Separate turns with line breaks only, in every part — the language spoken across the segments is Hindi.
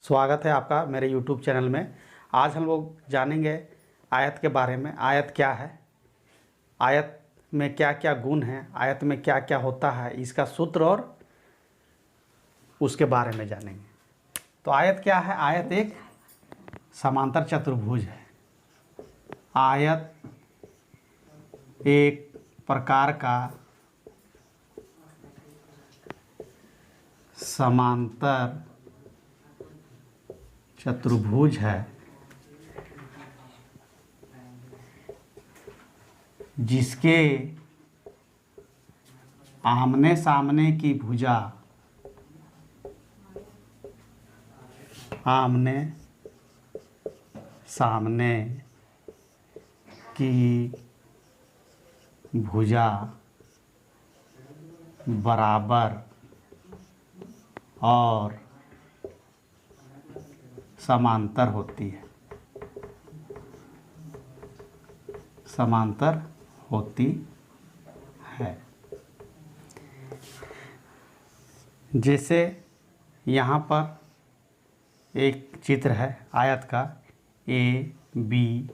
स्वागत है आपका मेरे YouTube चैनल में। आज हम लोग जानेंगे आयत के बारे में। आयत क्या है, आयत में क्या क्या गुण हैं, आयत में क्या क्या होता है, इसका सूत्र और उसके बारे में जानेंगे। तो आयत क्या है? आयत एक समांतर चतुर्भुज है। आयत एक प्रकार का समांतर चतुर्भुज है जिसके आमने सामने की भुजा आमने सामने की भुजा बराबर और समांतर होती है। समांतर होती है। जैसे यहाँ पर एक चित्र है आयत का ABCD।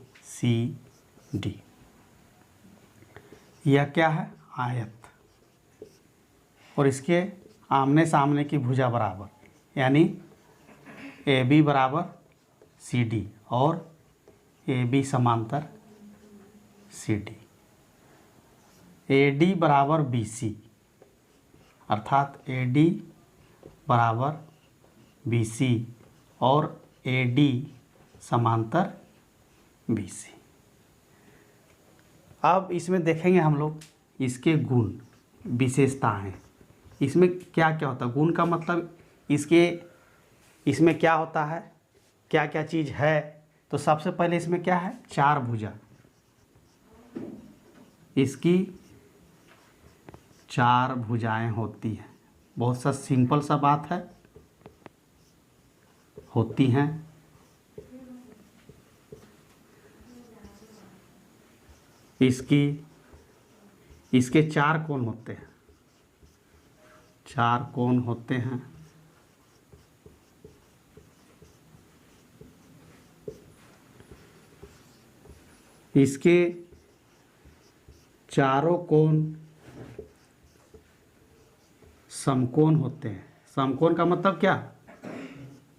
यह क्या है? आयत। और इसके आमने सामने की भुजा बराबर, यानी AB बराबर CD और AB समांतर CD। AD बराबर BC, अर्थात AD बराबर BC और AD समांतर BC। अब इसमें देखेंगे हम लोग इसके गुण विशेषताएं। इसमें क्या क्या होता है? गुण का मतलब इसमें क्या होता है, क्या क्या चीज़ है। तो सबसे पहले इसमें क्या है? चार भुजा। इसकी चार भुजाएं होती हैं। बहुत सा सिंपल सा बात है, होती हैं। इसके चार कोण होते हैं। चार कोण होते हैं। इसके चारों कोण समकोण होते हैं। समकोण का मतलब क्या?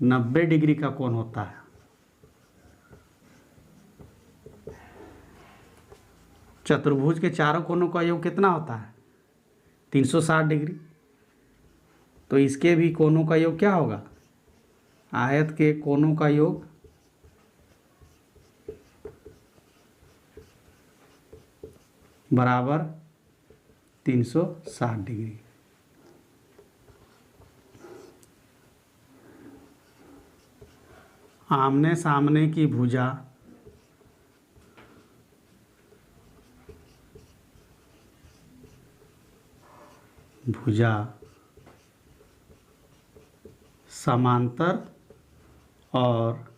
90 डिग्री का कोण होता है। चतुर्भुज के चारों कोणों का योग कितना होता है? 360 डिग्री। तो इसके भी कोणों का योग क्या होगा? आयत के कोणों का योग बराबर 360 डिग्री। आमने सामने की भुजा समांतर और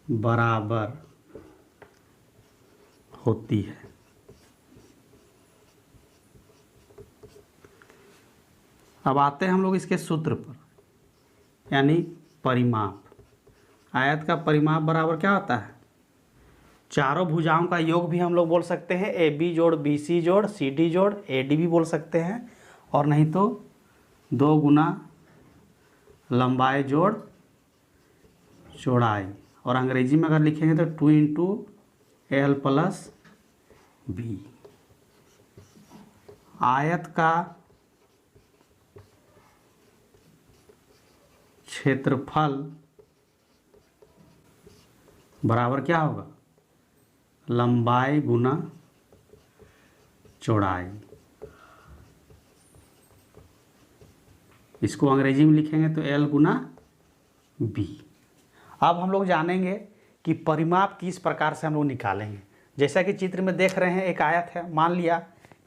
बराबर होती है। अब आते हैं हम लोग इसके सूत्र पर, यानी परिमाप। आयत का परिमाप बराबर क्या होता है? चारों भुजाओं का योग भी हम लोग बोल सकते हैं। AB जोड़ BC जोड़ CD जोड़ AD भी बोल सकते हैं। और नहीं तो 2 गुना लंबाई जोड़ चौड़ाई। और अंग्रेजी में अगर लिखेंगे तो 2 इंटू L प्लस B। आयत का क्षेत्रफल बराबर क्या होगा? लंबाई गुना चौड़ाई। इसको अंग्रेजी में लिखेंगे तो L गुना B। अब हम लोग जानेंगे कि परिमाप किस प्रकार से हम लोग निकालेंगे। जैसा कि चित्र में देख रहे हैं, एक आयत है। मान लिया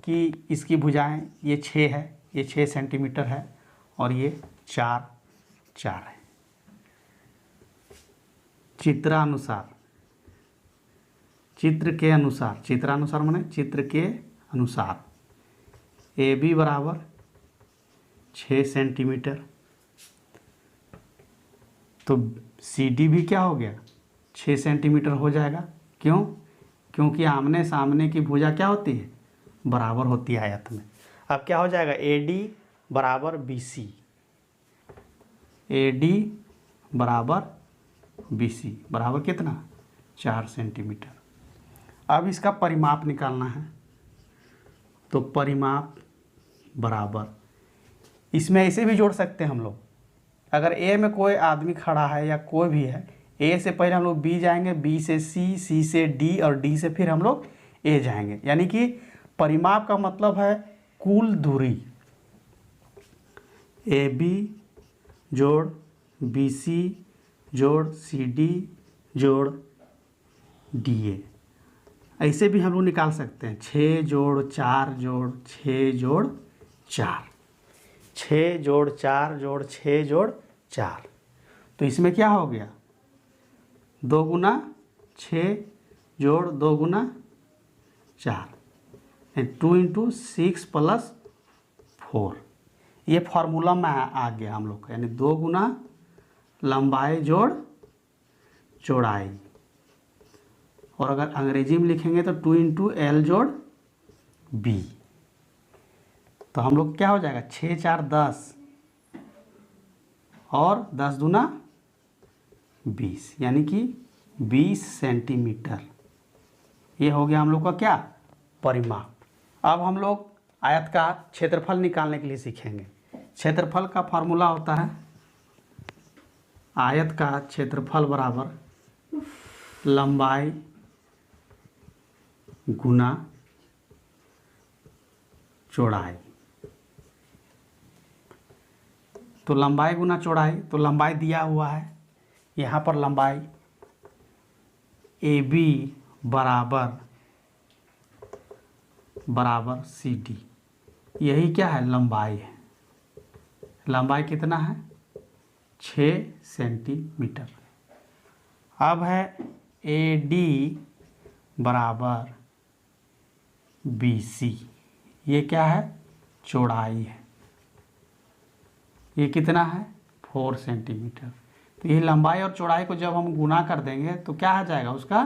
कि इसकी भुजाएं ये 6 है, ये 6 सेंटीमीटर है और ये 4 है। चित्रानुसार माने चित्र के अनुसार AB बराबर 6 सेंटीमीटर, तो सी डी भी क्या हो गया 6 सेंटीमीटर हो जाएगा। क्यों? क्योंकि आमने सामने की भुजा क्या होती है बराबर होती है आयत में। अब क्या हो जाएगा ए डी बराबर बी सी, ए डी बराबर बी सी बराबर कितना 4 सेंटीमीटर। अब इसका परिमाप निकालना है, तो परिमाप बराबर, इसमें ऐसे भी जोड़ सकते हैं हम लोग। अगर ए में कोई आदमी खड़ा है या कोई भी है, ए से पहले हम लोग बी जाएंगे, बी से सी, सी से डी और डी से फिर हम लोग ए जाएंगे। यानी कि परिमाप का मतलब है कुल दूरी। ए बी जोड़ बी सी जोड़ सी डी जोड़ डी ए, ऐसे भी हम लोग निकाल सकते हैं। 6 जोड़ 4 जोड़ 6 जोड़ 4, 6 जोड़ 4 जोड़ 6 जोड़ 4। तो इसमें क्या हो गया 2 गुना 6 जोड़ 2 गुना 4, 2 इंटू 6 प्लस 4। ये फार्मूला में आ गया हम लोग का, यानी 2 गुना लंबाई जोड़ चौड़ाई, और अगर अंग्रेजी में लिखेंगे तो 2 इंटू एल जोड़ बी। तो हम लोग क्या हो जाएगा 6 4 10 और 10 दूना 20, यानी कि 20 सेंटीमीटर। ये हो गया हम लोग का क्या परिमाप। अब हम लोग आयत का क्षेत्रफल निकालने के लिए सीखेंगे। क्षेत्रफल का फार्मूला होता है आयत का क्षेत्रफल बराबर लंबाई गुना चौड़ाई। तो लंबाई गुना चौड़ाई, तो लंबाई दिया हुआ है यहाँ पर, लंबाई ए बी बराबर सी डी, यही क्या है लंबाई है। लंबाई कितना है 6 सेंटीमीटर। अब है ए डी बराबर बी सी, ये क्या है चौड़ाई है, ये कितना है 4 सेंटीमीटर। तो ये लंबाई और चौड़ाई को जब हम गुना कर देंगे तो क्या आ जाएगा उसका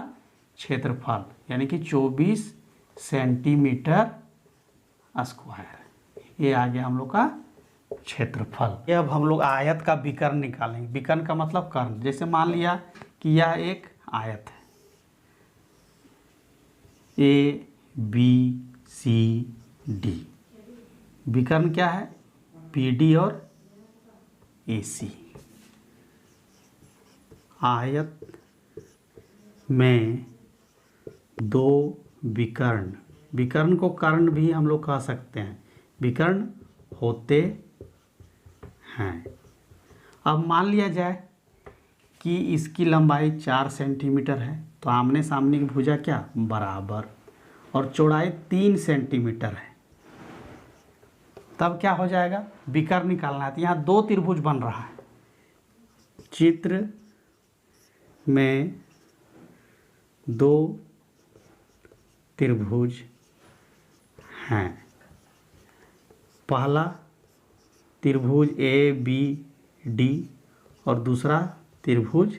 क्षेत्रफल, यानी कि 24 सेंटीमीटर स्क्वायर। ये आ गया हम लोग का क्षेत्रफल। ये अब हम लोग आयत का विकर्ण निकालेंगे। विकर्ण का मतलब कर्ण। जैसे मान लिया कि यह एक आयत है, ए बी सी डी, विकर्ण क्या है बी डी और ए सी। आयत में 2 विकर्ण, विकर्ण को कर्ण भी हम लोग कह सकते हैं, विकर्ण होते हैं। अब मान लिया जाए कि इसकी लंबाई 4 सेंटीमीटर है, तो आमने सामने की भुजा क्या बराबर, और चौड़ाई 3 सेंटीमीटर है। तब क्या हो जाएगा विकर्ण निकालना है। तो यहाँ 2 त्रिभुज बन रहा है। चित्र में 2 त्रिभुज हैं। पहला त्रिभुज ए बी डी और दूसरा त्रिभुज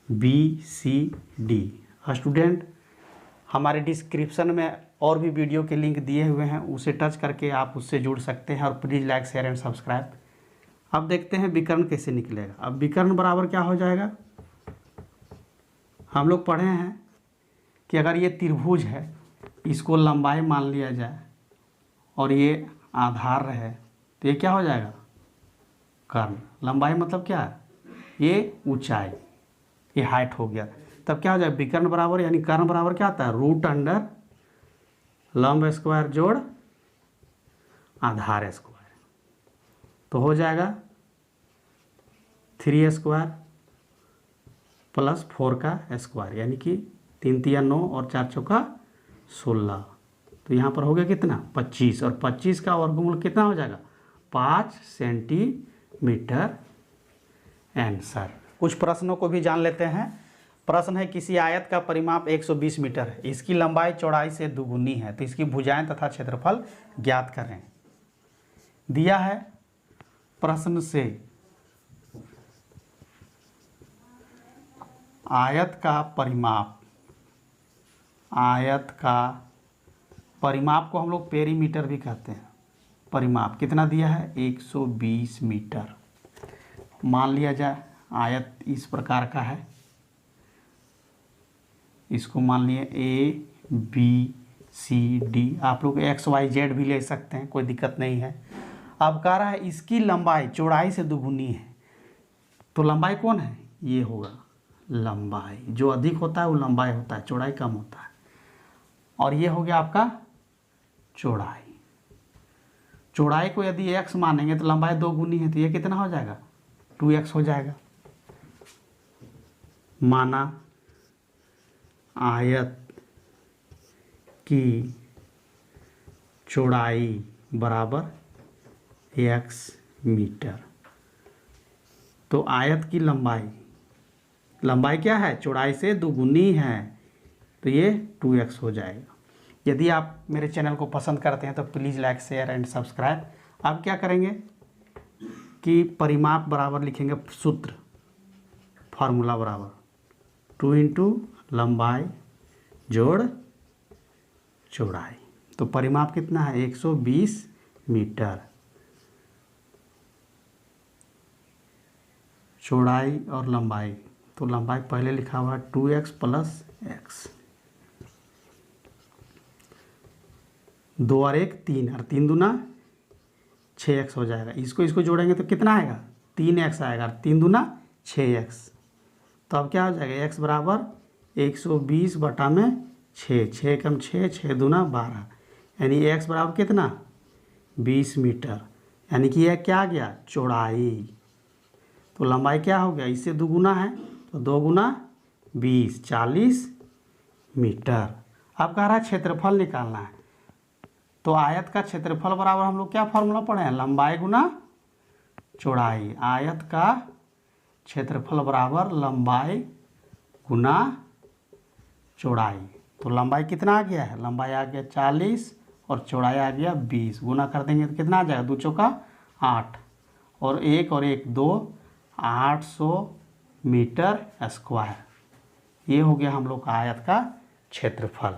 बी सी डी। स्टूडेंट, हमारे डिस्क्रिप्शन में और भी वीडियो के लिंक दिए हुए हैं, उसे टच करके आप उससे जुड़ सकते हैं। और please like share and subscribe. अब देखते हैं विकर्ण कैसे निकलेगा। अब विकर्ण बराबर क्या हो जाएगा, हम लोग पढ़े हैं कि अगर ये त्रिभुज है, इसको लंबाई मान लिया जाए और ये आधार रहे, तो ये क्या हो जाएगा कर्ण। लंबाई मतलब क्या है ये ऊंचाई, ये हाइट हो गया। तब क्या हो जाएगा विकर्ण बराबर, यानी कर्ण बराबर क्या आता है रूट अंडर लंब स्क्वायर जोड़ आधार स्क्वायर। तो हो जाएगा 3 स्क्वायर प्लस 4 का स्क्वायर, यानी कि 3 तिया 9 और 4 चौका 16। तो यहाँ पर हो गया कितना 25, और 25 का वर्गमूल कितना हो जाएगा 5 सेंटीमीटर आंसर। कुछ प्रश्नों को भी जान लेते हैं। प्रश्न है किसी आयत का परिमाप 120 मीटर है, इसकी लंबाई चौड़ाई से दुगुनी है, तो इसकी भुजाएं तथा क्षेत्रफल ज्ञात करें। दिया है प्रश्न से आयत का परिमाप को हम लोग पेरीमीटर भी कहते हैं। परिमाप कितना दिया है? 120 मीटर। मान लिया जाए आयत इस प्रकार का है, इसको मान लिए ABCD, आप लोग XYZ भी ले सकते हैं, कोई दिक्कत नहीं है। अब कह रहा है इसकी लंबाई चौड़ाई से दुगुनी है, तो लंबाई कौन है? ये होगा लंबाई। जो अधिक होता है वो लंबाई होता है, चौड़ाई कम होता है। और ये हो गया आपका चौड़ाई। चौड़ाई को यदि x मानेंगे तो लंबाई 2 गुनी है, तो ये कितना हो जाएगा? 2x हो जाएगा। माना आयत की चौड़ाई बराबर x मीटर, तो आयत की लंबाई क्या है? चौड़ाई से दुगुनी है, तो ये 2x हो जाएगा। यदि आप मेरे चैनल को पसंद करते हैं तो please like, share and subscribe. अब क्या करेंगे कि परिमाप बराबर लिखेंगे सूत्र, फार्मूला बराबर 2 इंटू लंबाई जोड़ चौड़ाई। तो परिमाप कितना है? 120 मीटर। चौड़ाई और लंबाई, तो लंबाई पहले लिखा हुआ है 2x प्लस x, 2 और 1 3, और 3 दूना 6x हो जाएगा। इसको जोड़ेंगे तो कितना आएगा? 3x आएगा, 3 दूना 6x। तो अब क्या हो जाएगा? x बराबर 120 बटा में 6, 6 कम 6, 6 दूना 12, यानी x बराबर कितना? 20 मीटर। यानी कि यह क्या आ गया? चौड़ाई। तो लंबाई क्या हो गया? इससे दुगुना है, तो 2 गुना 20, 40 मीटर। अब कह रहा है क्षेत्रफल निकालना है, तो आयत का क्षेत्रफल बराबर हम लोग क्या फार्मूला पढ़े हैं? लंबाई गुना चौड़ाई। आयत का क्षेत्रफल बराबर लंबाई गुना चौड़ाई। तो लंबाई कितना आ गया है? लंबाई आ गया 40 और चौड़ाई आ गया 20। गुना कर देंगे तो कितना आ जाएगा? 2 चौका 8 और 1 और 1 2, 800 मीटर स्क्वायर। ये हो गया हम लोग का आयत का क्षेत्रफल।